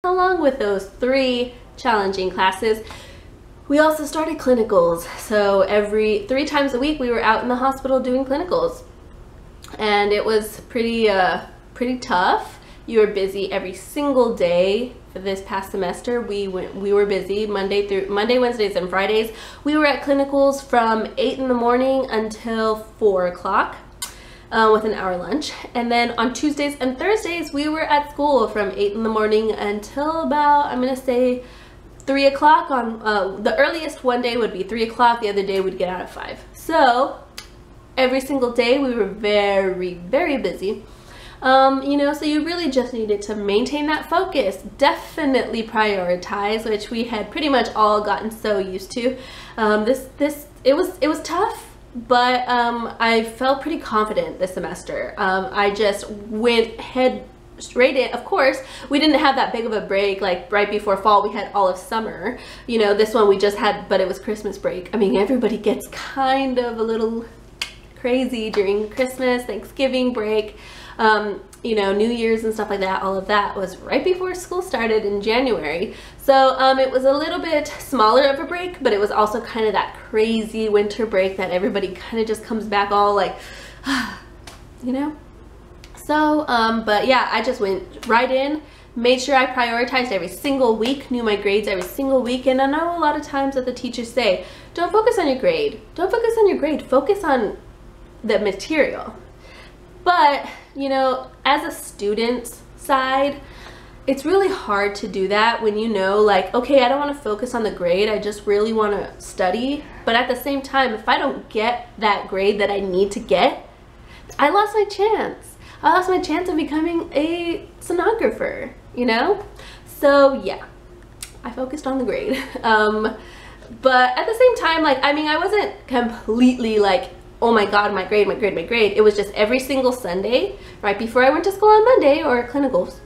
Along with those 3 challenging classes, we also started clinicals. So every 3 times a week we were out in the hospital doing clinicals, and it was pretty tough. You were busy every single day. For this past semester, we were busy Monday, Wednesdays, and Fridays. We were at clinicals from 8 in the morning until 4 o'clock. With an hour lunch. And then on Tuesdays and Thursdays, we were at school from 8 in the morning until about, I'm gonna say, 3 o'clock. On the earliest one day would be 3 o'clock, the other day we'd get out at 5. So every single day we were very, very busy. You know, so you really just needed to maintain that focus, definitely prioritize, which we had pretty much all gotten so used to. It was tough, but I felt pretty confident this semester. I just went head straight in. Of course, we didn't have that big of a break like right before fall. We had all of summer. You know, this one we just had, but it was Christmas break. I mean, everybody gets kind of a little crazy during Christmas, Thanksgiving break. You know, New Year's and stuff like that. All of that was right before school started in January. So it was a little bit smaller of a break, but it was also kind of that crazy winter break that everybody kind of just comes back all like, you know? So, but yeah, I just went right in, made sure I prioritized every single week, knew my grades every single week. And I know a lot of times that the teachers say, don't focus on your grade. Don't focus on your grade. Focus on the material. But, you know, as a student's side, it's really hard to do that when you know, like, okay, I don't want to focus on the grade, I just really want to study. But at the same time, if I don't get that grade that I need to get, I lost my chance. I lost my chance of becoming a sonographer, you know? So yeah, I focused on the grade. But at the same time, like, I mean, I wasn't completely like, oh my god, my grade, my grade, my grade. It was just every single Sunday, right before I went to school on Monday or clinicals,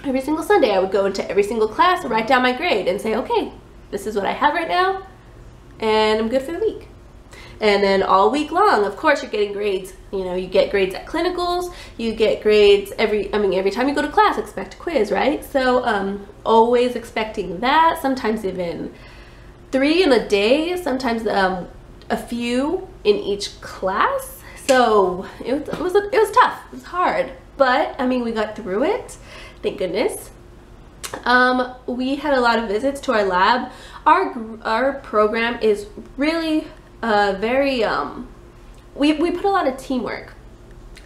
every single Sunday I would go into every single class, write down my grade and say, okay, this is what I have right now, and I'm good for the week. And then all week long, of course, you're getting grades. You know, you get grades at clinicals, you get grades every time you go to class, expect a quiz, right? So always expecting that, sometimes even 3 in a day, sometimes a few in each class. So it was tough, it was hard, but I mean, we got through it, thank goodness. We had a lot of visits to our lab. Our program is really very we put a lot of teamwork.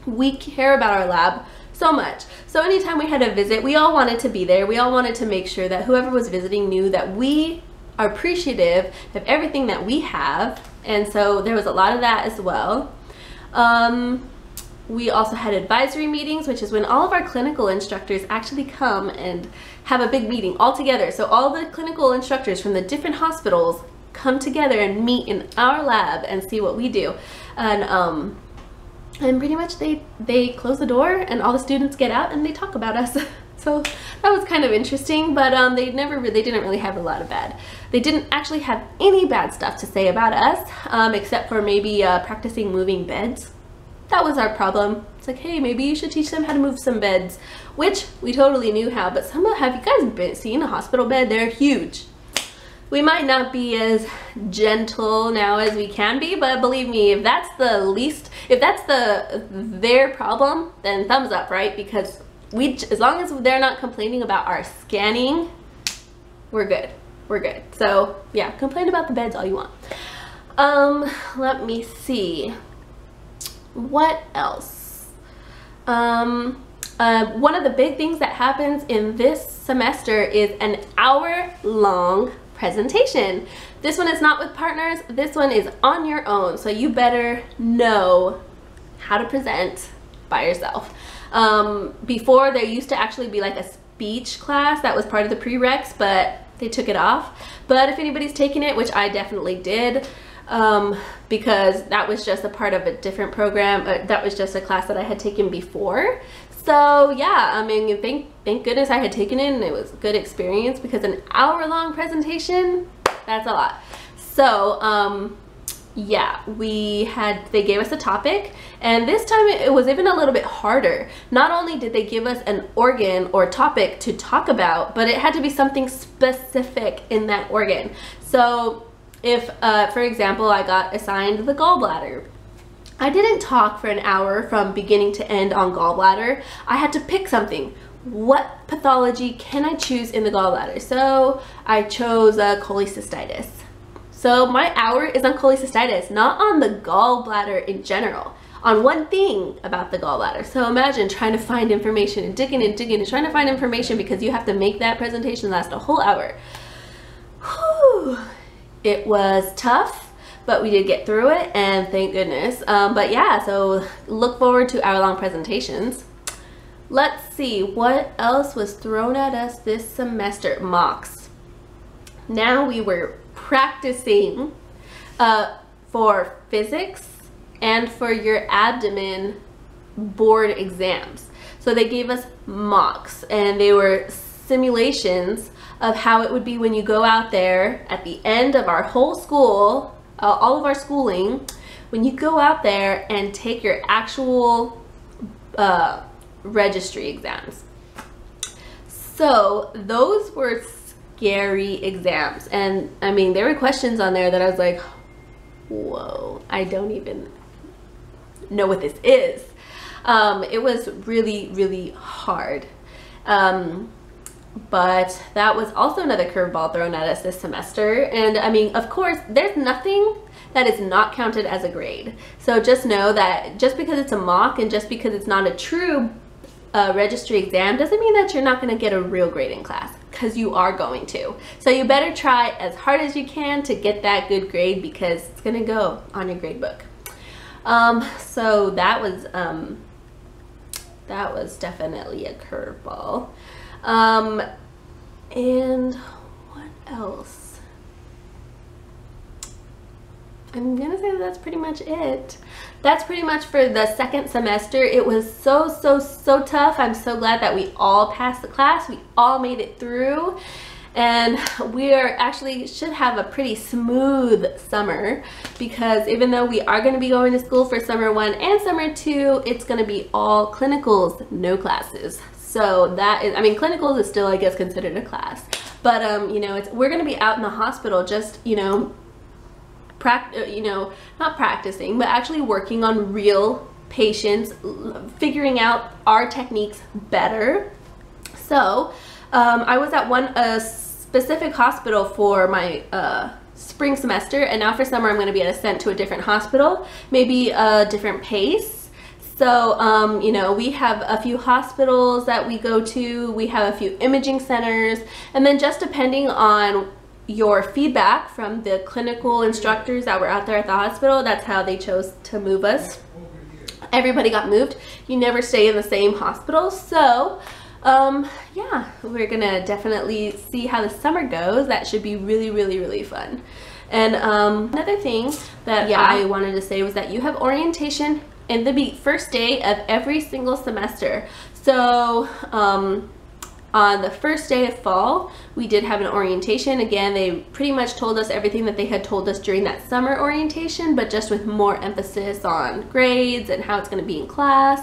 We care about our lab so much. So anytime we had a visit, we all wanted to be there. We all wanted to make sure that whoever was visiting knew that we are appreciative of everything that we have. And so there was a lot of that as well. We also had advisory meetings, which is when all of our clinical instructors actually come and have a big meeting all together. So all the clinical instructors from the different hospitals come together and meet in our lab and see what we do. And pretty much they close the door and all the students get out and they talk about us. So that was kind of interesting, but they didn't really have a lot of bad. They didn't actually have any bad stuff to say about us, except for maybe practicing moving beds. That was our problem. It's like, hey, maybe you should teach them how to move some beds, which we totally knew how, but have you guys seen a hospital bed? They're huge. We might not be as gentle now as we can be, but believe me, if that's their problem, then thumbs up, right? Because as long as they're not complaining about our scanning, we're good. We're good. So yeah, complain about the beds all you want. Let me see. What else? One of the big things that happens in this semester is an hour-long presentation. This one is not with partners. This one is on your own. So you better know how to present by yourself. Before, there used to actually be like a speech class that was part of the prereqs, but they took it off. But if anybody's taking it, which I definitely did, because that was just a part of a different program, that was just a class that I had taken before. So yeah, I mean, thank goodness I had taken it and it was a good experience, because an hour-long presentation, that's a lot. So Yeah, they gave us a topic, and this time it was even a little bit harder. Not only did they give us an organ or topic to talk about, but it had to be something specific in that organ. So if, for example, I got assigned the gallbladder, I didn't talk for an hour from beginning to end on gallbladder. I had to pick something. What pathology can I choose in the gallbladder? So I chose cholecystitis. So my hour is on cholecystitis, not on the gallbladder in general, on one thing about the gallbladder. So imagine trying to find information and digging and trying to find information because you have to make that presentation last a whole hour. Whew. It was tough, but we did get through it, and thank goodness. But yeah, so look forward to hour-long presentations. Let's see, what else was thrown at us this semester? Mocks. Now we were practicing for physics and for your abdomen board exams. So they gave us mocks, and they were simulations of how it would be when you go out there at the end of our whole school, all of our schooling, when you go out there and take your actual registry exams. So those were scary exams, and I mean, there were questions on there that I was like, whoa, I don't even know what this is. It was really hard, but that was also another curveball thrown at us this semester. And I mean, of course, there's nothing that is not counted as a grade. So just know that just because it's a mock and just because it's not a true registry exam doesn't mean that you're not going to get a real grade in class, because you are going to. So you better try as hard as you can to get that good grade, because it's going to go on your grade book. So that was definitely a curveball. And what else? I'm gonna say that's pretty much it. That's pretty much for the second semester. It was so tough. I'm so glad that we all passed the class. We all made it through, and we actually should have a pretty smooth summer, because even though we are going to be going to school for summer 1 and summer 2, it's going to be all clinicals, no classes. So that is, I mean, clinicals is still, I guess, considered a class, but you know, we're going to be out in the hospital, just, you know, not practicing, but actually working on real patients, figuring out our techniques better. So I was at a specific hospital for my spring semester, and now for summer I'm going to be sent to a different hospital, maybe a different pace. So you know, we have a few hospitals that we go to, we have a few imaging centers, and then just depending on your feedback from the clinical instructors that were out there at the hospital, that's how they chose to move us. Everybody got moved. You never stay in the same hospital. So yeah, we're gonna definitely see how the summer goes. That should be really fun. And another thing that I wanted to say was that you have orientation in the first day of every single semester. So on the first day of fall, we did have an orientation. Again, they pretty much told us everything that they had told us during that summer orientation, but just with more emphasis on grades and how it's going to be in class.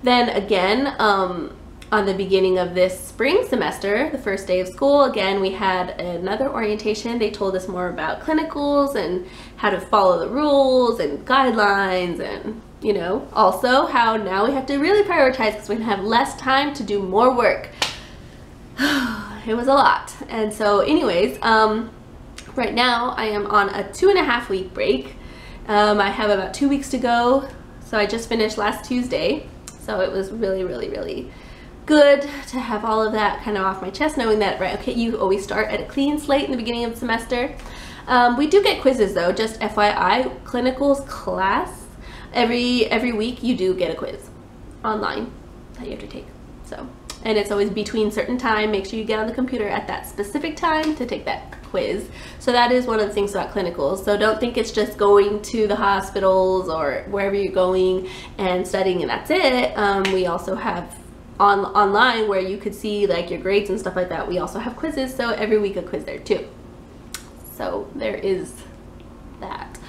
Then again, on the beginning of this spring semester, the first day of school, again, we had another orientation. They told us more about clinicals and how to follow the rules and guidelines, and you know, also how now we have to really prioritize because we're going to have less time to do more work. It was a lot. And so anyways, right now I am on a 2.5 week break. I have about 2 weeks to go, so I just finished last Tuesday, so it was really good to have all of that kind of off my chest, knowing that, right, okay, you always start at a clean slate in the beginning of the semester. We do get quizzes though, just FYI, clinicals class, every week you do get a quiz online that you have to take. So, and it's always between certain time. Make sure you get on the computer at that specific time to take that quiz. So that is one of the things about clinicals. So don't think it's just going to the hospitals or wherever you're going and studying and that's it. We also have online where you could see like your grades and stuff like that. We also have quizzes, so every week a quiz there too. So there is that.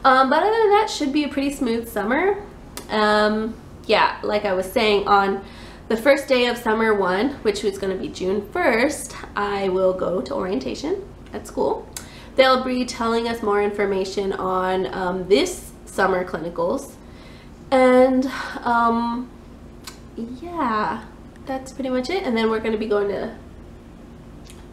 But other than that, should be a pretty smooth summer. Yeah, like I was saying, on the first day of summer 1, which was going to be June 1st, I will go to orientation at school. They'll be telling us more information on this summer clinicals. And yeah, that's pretty much it. And then we're going to be going to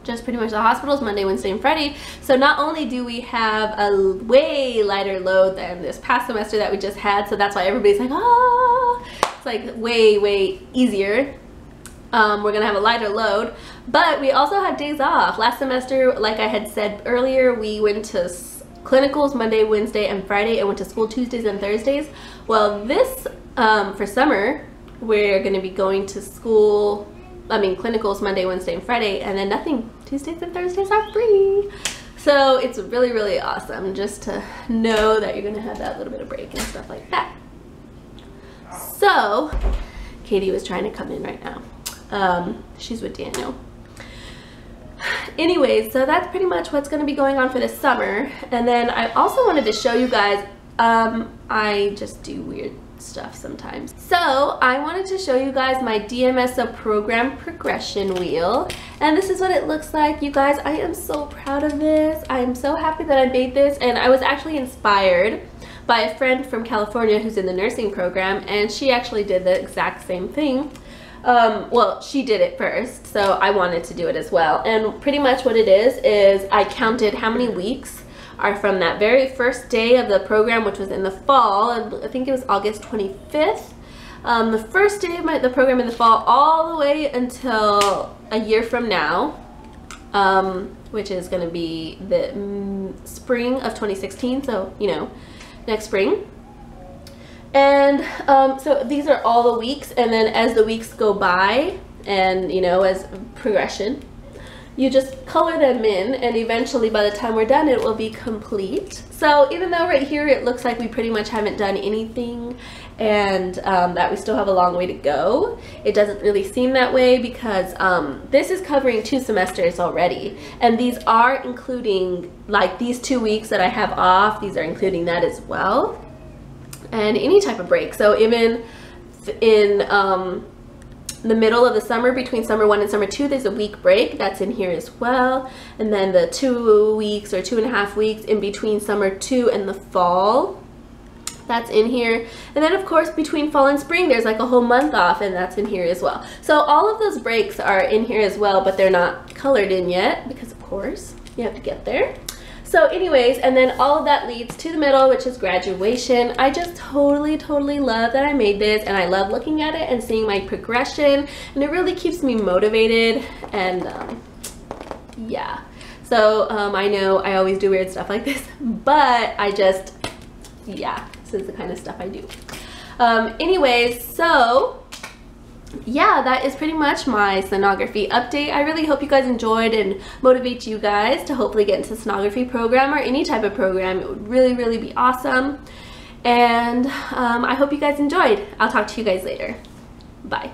just pretty much the hospitals Monday, Wednesday, and Friday. So not only do we have a way lighter load than this past semester that we just had, so that's why everybody's like, oh, it's like way easier. We're gonna have a lighter load, but we also have days off. Last semester, like I had said earlier, we went to clinicals Monday, Wednesday, and Friday, and went to school Tuesdays and Thursdays. Well, this for summer, we're gonna be going to school, clinicals Monday, Wednesday, and Friday, and then nothing. Tuesdays and Thursdays are free. So it's really awesome just to know that you're gonna have that little bit of break and stuff like that. So Katie was trying to come in right now. She's with Daniel. Anyways, so that's pretty much what's gonna be going on for this summer. And then I also wanted to show you guys, I just do weird stuff sometimes. So I wanted to show you guys my DMSO program progression wheel, and this is what it looks like. You guys, I am so proud of this. I am so happy that I made this, and I was actually inspired by a friend from California who's in the nursing program, and she actually did the exact same thing. Well, she did it first, so I wanted to do it as well. And pretty much what it is I counted how many weeks are from that very first day of the program, which was in the fall. I think it was August 25th. The first day of the program in the fall, all the way until a year from now, which is going to be the spring of 2016, so, you know, next spring. And so these are all the weeks, and then as the weeks go by, and, you know, as progression, you just color them in, and eventually by the time we're done it will be complete. So even though right here it looks like we pretty much haven't done anything and that we still have a long way to go, it doesn't really seem that way, because this is covering 2 semesters already, and these are including, like, these 2 weeks that I have off, these are including that as well, and any type of break. So even in the middle of the summer, between summer 1 and summer 2, there's a week break that's in here as well, and then the 2 weeks or 2.5 weeks in between summer 2 and the fall, that's in here. And then of course between fall and spring there's like a whole month off, and that's in here as well. So all of those breaks are in here as well, but they're not colored in yet because of course you have to get there. So anyways, and then all of that leads to the middle, which is graduation. I just totally love that I made this, and I love looking at it and seeing my progression, and it really keeps me motivated. And yeah, so I know I always do weird stuff like this, but I just, yeah, this is the kind of stuff I do. Anyways, so yeah, that is pretty much my sonography update. I really hope you guys enjoyed and motivate you guys to hopefully get into the sonography program or any type of program. It would really be awesome. And I hope you guys enjoyed. I'll talk to you guys later. Bye.